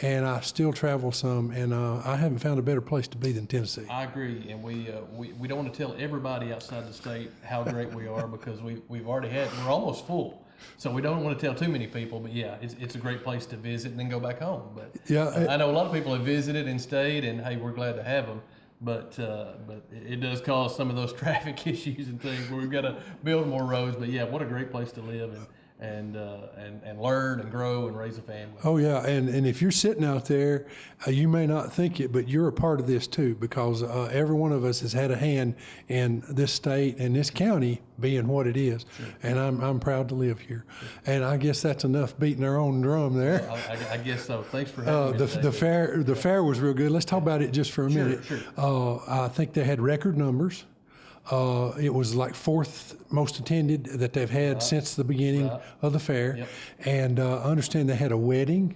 and I still travel some, and I haven't found a better place to be than Tennessee. I agree, and we don't want to tell everybody outside the state how great we are because we're almost full, so we don't want to tell too many people. But yeah, it's a great place to visit and then go back home. But yeah, I know a lot of people have visited and stayed, and hey, we're glad to have them. but it does cause some of those traffic issues and things where we've got to build more roads. But yeah, what a great place to live and learn and grow and raise a family. Oh yeah, and if you're sitting out there, you may not think it, but you're a part of this too, because every one of us has had a hand in this state and this county being what it is. Sure. And I'm proud to live here. Sure. And I guess that's enough beating our own drum there. I guess so. Thanks for having me today. The fair was real good. Let's talk about it just for a minute. Sure. I think they had record numbers. It was like fourth most attended that they've had since the beginning of the fair. Yep. And I understand they had a wedding.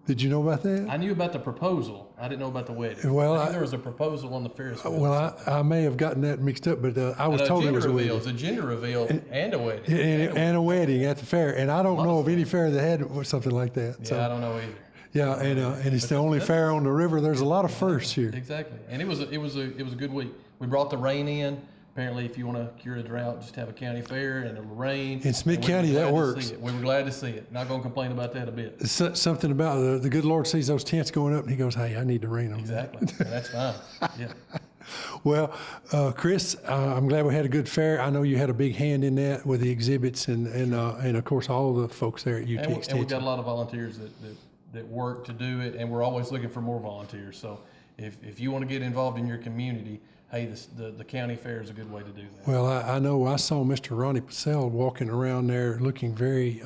Did you know about that? I knew about the proposal. I didn't know about the wedding. Well, I knew there was a proposal on the Ferris wheel. Well, I may have gotten that mixed up, but I was told there was a wedding. It was a gender reveal and a wedding. And a wedding at the fair. And I don't know of any fair that had something like that. Yeah, So, I don't know either. yeah, and it's the only fair on the river. There's a lot of firsts here. Exactly. And it was a good week. We brought the rain in. Apparently, if you want to cure a drought, just have a county fair and it'll rain. In Smith County, that works. We were glad to see it. Not going to complain about that a bit. Something about the good Lord sees those tents going up and he goes, hey, I need to rain on Exactly. that. And that's fine. Yeah. Well, Chris, I'm glad we had a good fair. I know you had a big hand in that with the exhibits and of course all the folks there at UT Extension. And we've got a lot of volunteers that work to do it, and we're always looking for more volunteers. So if you want to get involved in your community, hey, the county fair is a good way to do that. Well, I know I saw Mr. Ronnie Purcell walking around there looking very,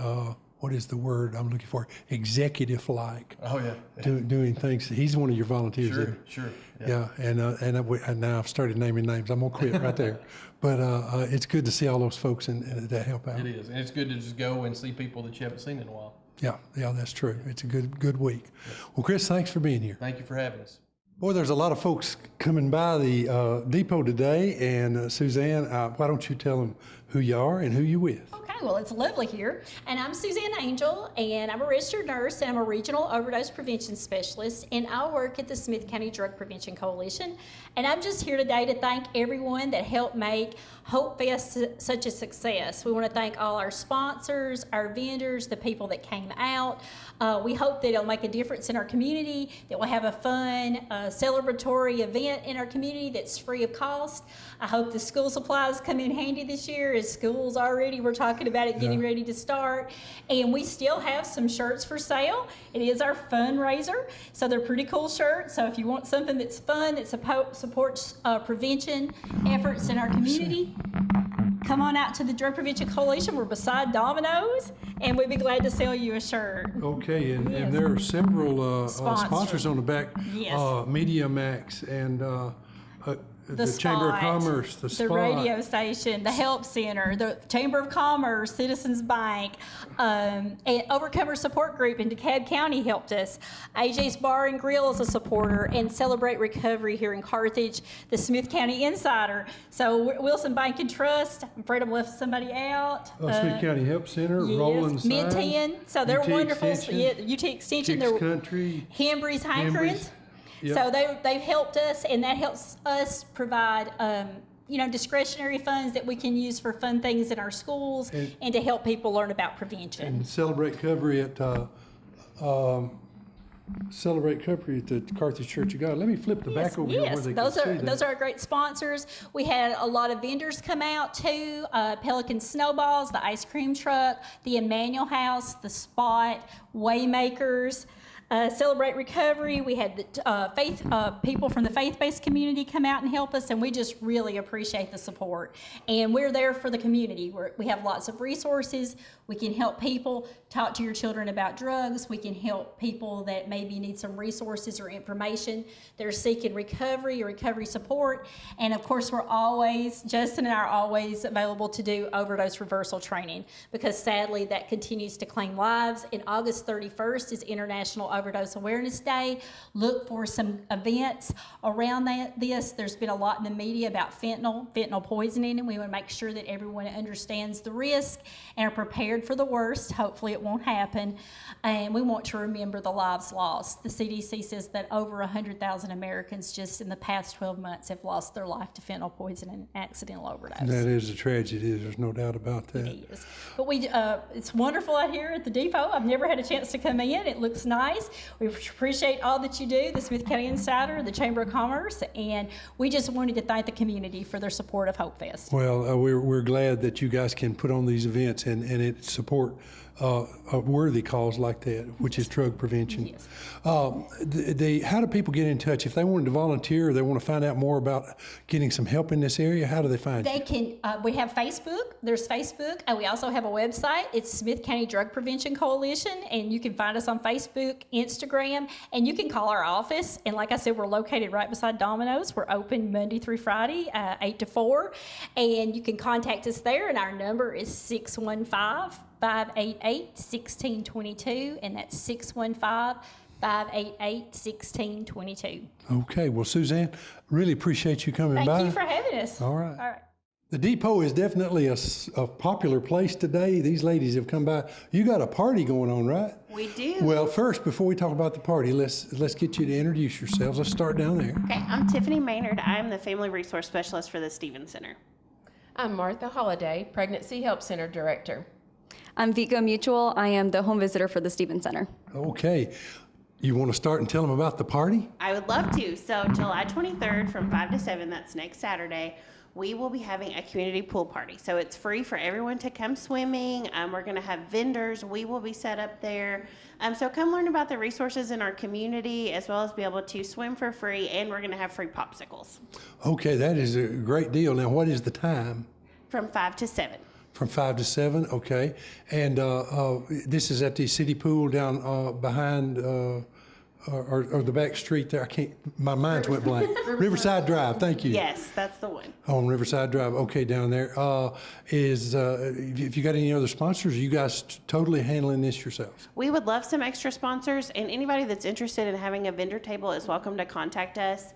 what is the word I'm looking for? Executive-like. Oh, yeah. Doing things. He's one of your volunteers. Sure. Yeah, and now I've started naming names. I'm going to quit right there. But it's good to see all those folks and that help out. It is. And it's good to just go and see people that you haven't seen in a while. Yeah, that's true. It's a good week. Well, Chris, thanks for being here. Thank you for having us. Boy, there's a lot of folks coming by the depot today, and Suzanne, why don't you tell them who you are and who you with? Okay, well, it's lovely here, and I'm Suzanne Angel, and I'm a registered nurse, and I'm a regional overdose prevention specialist, and I work at the Smith County Drug Prevention Coalition, and I'm just here today to thank everyone that helped make Hope Fest such a success. We want to thank all our sponsors, our vendors, the people that came out. We hope that it'll make a difference in our community, that we'll have a fun, celebratory event in our community that's free of cost. I hope the school supplies come in handy this year, as school's already, we're talking about it getting ready to start. And we still have some shirts for sale. It is our fundraiser, so they're pretty cool shirts. So if you want something that's fun, that supports prevention efforts in our community, come on out to the Drug Prevention Coalition. We're beside Domino's, and we'd be glad to sell you a shirt. Okay, and there are several sponsors on the back. Yes. Media Max and the Chamber of Commerce, the radio station, the Help Center, the Chamber of Commerce, Citizens Bank, and Overcomer Support Group in DeKalb County helped us. AJ's Bar and Grill is a supporter, and Celebrate Recovery here in Carthage, the Smith County Insider. So Wilson Bank and Trust, I'm afraid I've left somebody out. Smith County Help Center, yes, Roland Signs, Mid-10, so they're UT wonderful. Extension, UT Extension, HICKS they're Country, Hembry's Hankerins. Yep. So they've helped us, and that helps us provide discretionary funds that we can use for fun things in our schools and to help people learn about prevention. And Celebrate Recovery at the Carthage Church of God. Let me flip the back over here where they can see that. Those are our great sponsors. We had a lot of vendors come out too. Pelican Snowballs, the ice cream truck, the Emmanuel House, the Spot, Waymakers. Celebrate Recovery. We had the people from the faith-based community come out and help us, and we just really appreciate the support. And we're there for the community. We have lots of resources. We can help people talk to your children about drugs. We can help people that maybe need some resources or information. They're seeking recovery or recovery support. And of course, Justin and I are always available to do overdose reversal training, because sadly that continues to claim lives. And August 31st is International Overdose Awareness Day. Look for some events around this. There's been a lot in the media about fentanyl poisoning, and we want to make sure that everyone understands the risk and are prepared for the worst. Hopefully it won't happen. And we want to remember the lives lost. The CDC says that over 100,000 Americans just in the past 12 months have lost their life to fentanyl poisoning and accidental overdose. That is a tragedy. There's no doubt about that. It is. But it's wonderful out here at the depot. I've never had a chance to come in. It looks nice. us. We appreciate all that you do, the Smith County Insider, the Chamber of Commerce, and we just wanted to thank the community for their support of Hope Fest. Well, we're glad that you guys can put on these events and it support a worthy cause like that, which is drug prevention. Yes. How do people get in touch if they wanted to volunteer or they want to find out more about getting some help in this area? How do they find you? They can. We have Facebook. There's Facebook, and we also have a website. It's Smith County Drug Prevention Coalition, and you can find us on Facebook, Instagram, and you can call our office. And like I said, we're located right beside Domino's. We're open Monday through Friday, 8 to 4, and you can contact us there. And our number is 615-588-1622, and that's 615-588-1622. Okay, well, Suzanne, really appreciate you coming by. Thank you for having us. All right. All right. The depot is definitely a popular place today. These ladies have come by. You got a party going on, right? We do. Well, first, before we talk about the party, let's get you to introduce yourselves. Let's start down there. Okay, I'm Tiffany Maynard. I'm the Family Resource Specialist for the Stevens Center. I'm Martha Holliday, Pregnancy Help Center Director. I'm Vika Mutual. I am the home visitor for the Stevens Center. Okay. You want to start and tell them about the party? I would love to. So July 23rd from 5 to 7, that's next Saturday, we will be having a community pool party. So it's free for everyone to come swimming. We're going to have vendors. We will be set up there. So come learn about the resources in our community as well as be able to swim for free, and we're going to have free popsicles. Okay, that is a great deal. Now, what is the time? From 5 to 7. From 5 to 7, okay. And this is at the city pool down behind, or the back street there. I can't, my mind's went blank. Riverside Drive, thank you. Yes, that's the one. On Riverside Drive, okay, down there. If you got any other sponsors, are you guys totally handling this yourselves? We would love some extra sponsors, and anybody that's interested in having a vendor table is welcome to contact us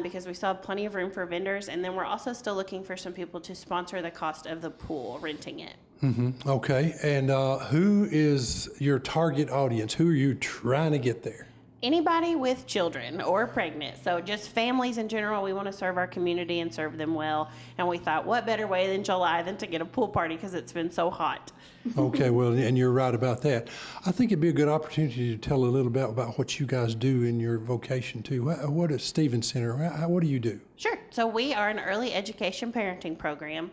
because we still have plenty of room for vendors, and then we're also still looking for some people to sponsor the cost of the pool, renting it. Mm-hmm. Okay, and who is your target audience? Who are you trying to get there? Anybody with children or pregnant, so just families in general. We want to serve our community and serve them well, and we thought what better way than July than to get a pool party because it's been so hot. Okay, well, and you're right about that. I think it'd be a good opportunity to tell a little bit about what you guys do in your vocation too. What is Stevens Center? What do you do? Sure, so we are an early education parenting program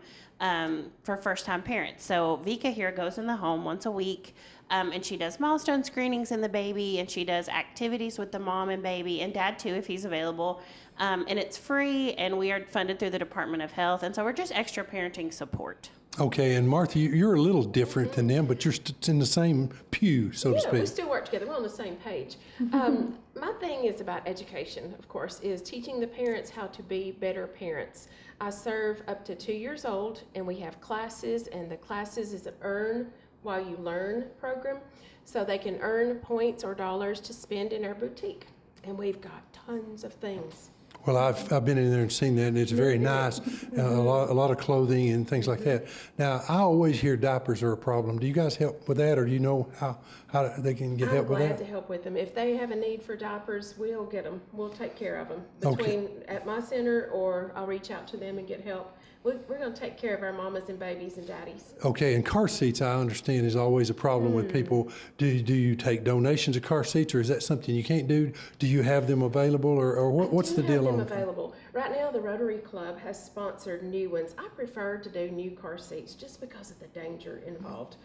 for first-time parents. So Vika here goes in the home once a week. And she does milestone screenings in the baby, and she does activities with the mom and baby, and dad too if he's available. And it's free, and we are funded through the Department of Health, and so we're just extra parenting support. Okay, and Martha, you're a little different than them, but you're in the same pew, so to speak. Yeah, we still work together. We're on the same page. My thing is about education, of course, is teaching the parents how to be better parents. I serve up to 2 years old, and we have classes, and the classes is an earn while you learn program, so they can earn points or dollars to spend in our boutique, and we've got tons of things. Well, I've been in there and seen that, and it's very nice. A lot of clothing and things like that. Now, I always hear diapers are a problem. Do you guys help with that, or do you know how they can get help with that? I'm glad to help with them. If they have a need for diapers, we'll get them. We'll take care of them. At my center, or I'll reach out to them and get help. We're going to take care of our mamas and babies and daddies. Okay, and car seats, I understand, is always a problem with people. Do you take donations of car seats, or is that something you can't do? Do you have them available, or what's the deal on them available. Right now, the Rotary Club has sponsored new ones. I prefer to do new car seats just because of the danger involved.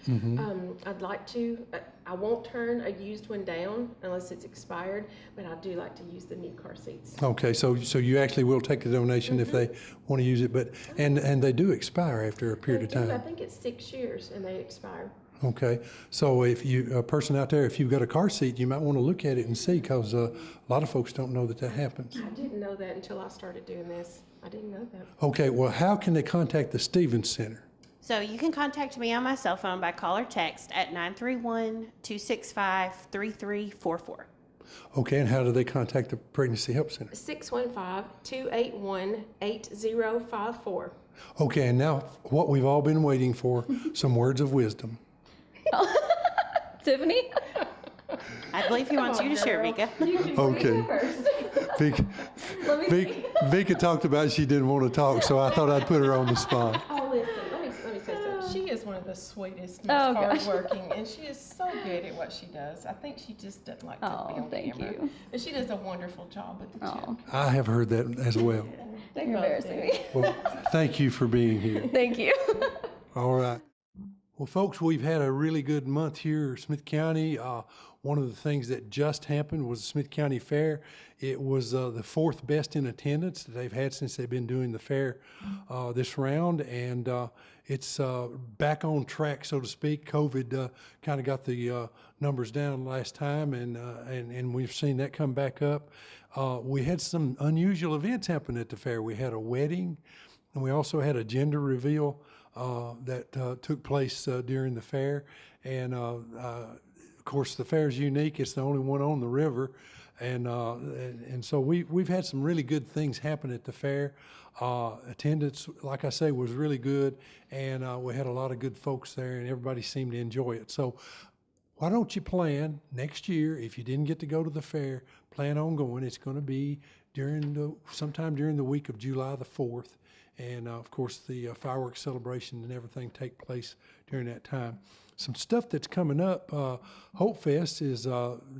I'd like to. I won't turn a used one down unless it's expired, but I do like to use the new car seats. Okay, so you actually will take a donation if they want to use it, but and they do expire after a period of time. I think it's 6 years and they expire. Okay, so if a person out there, if you've got a car seat, you might want to look at it and see, because a lot of folks don't know that happens. I didn't know that until I started doing this. I didn't know that. Okay, well, how can they contact the Stevens Center? So you can contact me on my cell phone by call or text at 931-265-3344. Okay, and how do they contact the Pregnancy Help Center? 615-281-8054. Okay, and now what we've all been waiting for, some words of wisdom. Tiffany? I believe he wants you to share, Vika. Okay. Vika talked about she didn't want to talk, so I thought I'd put her on the spot. Oh, listen, let me say something. She is one of the sweetest, Oh, most gosh. hardworking, and she is so good at what she does. I think she just doesn't like to be on thank camera. you. But she does a wonderful job with the children. I have heard that as well. They You're both embarrassing do. me. Well, thank you for being here. Thank you. All right. Well, folks, we've had a really good month here in Smith County. One of the things that just happened was the Smith County Fair. It was the fourth best in attendance that they've had since they've been doing the fair this round, and it's back on track, so to speak. COVID kind of got the numbers down last time, and we've seen that come back up. We had some unusual events happen at the fair. We had a wedding, and we also had a gender reveal that took place during the fair. And of course, the fair is unique. It's the only one on the river. And so we've had some really good things happen at the fair. Attendance, like I say, was really good. And we had a lot of good folks there, and everybody seemed to enjoy it. So why don't you plan next year, if you didn't get to go to the fair, plan on going. It's going to be sometime during the week of July the 4th. And of course, the fireworks celebration and everything take place during that time. Some stuff that's coming up, Hope Fest is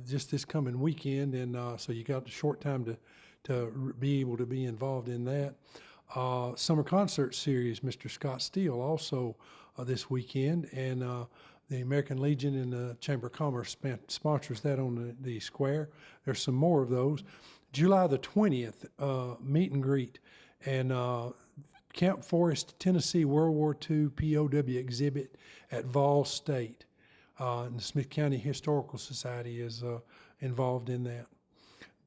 just this coming weekend, and so you got a short time to be able to be involved in that. Summer concert series, Mr. Scott Steele, also this weekend, and the American Legion and the Chamber of Commerce sponsors that on the square. There's some more of those. July the 20th, meet and greet, and Camp Forest, Tennessee World War II POW exhibit at Vol State. And the Smith County Historical Society is involved in that.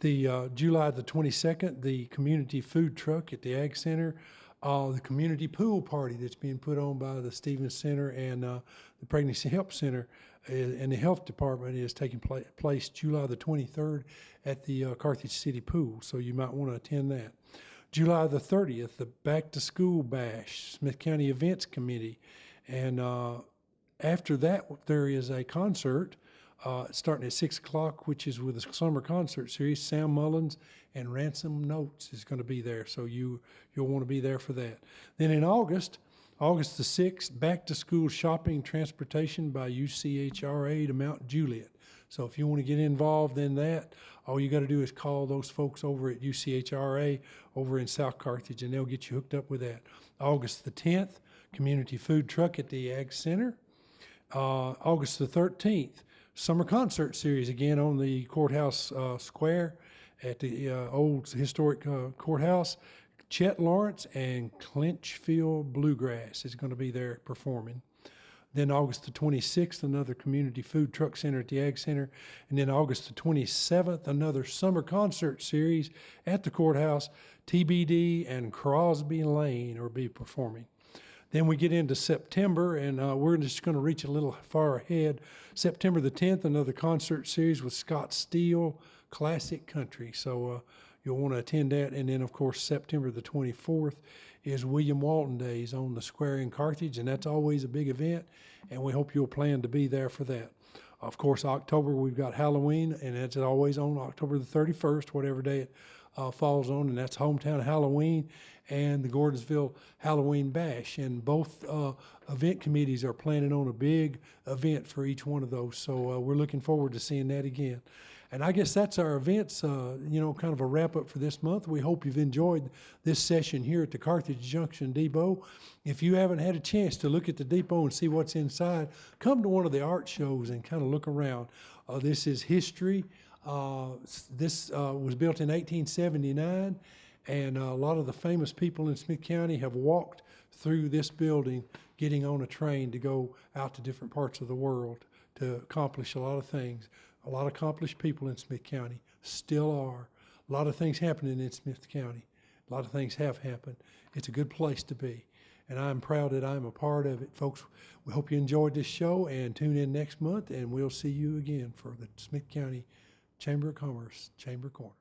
The July the 22nd, the community food truck at the Ag Center, the community pool party that's being put on by the Stevens Center and the Pregnancy Help Center and the Health Department is taking place July the 23rd at the Carthage City Pool, so you might want to attend that. July the 30th, the Back to School Bash, Smith County Events Committee. And after that, there is a concert starting at 6 o'clock, which is with the summer concert series. Sam Mullins and Ransom Notes is going to be there, so you'll want to be there for that. Then in August the 6th, Back to School Shopping Transportation by UCHRA to Mount Juliet. So if you want to get involved in that, all you got to do is call those folks over at UCHRA over in South Carthage, and they'll get you hooked up with that. August the 10th, community food truck at the Ag Center. August the 13th, summer concert series again on the courthouse square at the old historic courthouse. Chet Lawrence and Clinchfield Bluegrass is going to be there performing. Then August the 26th, another community food truck center at the Ag Center. And then August the 27th, another summer concert series at the courthouse. TBD and Crosby Lane will be performing. Then we get into September, and we're just going to reach a little far ahead. September the 10th, another concert series with Scott Steele, Classic Country. So you'll want to attend that. And then, of course, September the 24th is William Walton Days on the square in Carthage, and that's always a big event, and we hope you'll plan to be there for that. Of course, October, we've got Halloween, and that's always on October the 31st, whatever day it falls on, and that's Hometown Halloween and the Gordonsville Halloween Bash. And both event committees are planning on a big event for each one of those, so we're looking forward to seeing that again. And I guess that's our events, kind of a wrap-up for this month. We hope you've enjoyed this session here at the Carthage Junction Depot. If you haven't had a chance to look at the depot and see what's inside, come to one of the art shows and kind of look around. This is history. This was built in 1879, and a lot of the famous people in Smith County have walked through this building getting on a train to go out to different parts of the world to accomplish a lot of things. A lot of accomplished people in Smith County still are. A lot of things happening in Smith County. A lot of things have happened. It's a good place to be, and I'm proud that I'm a part of it. Folks, we hope you enjoyed this show, and tune in next month, and we'll see you again for the Smith County Chamber of Commerce Chamber Corner.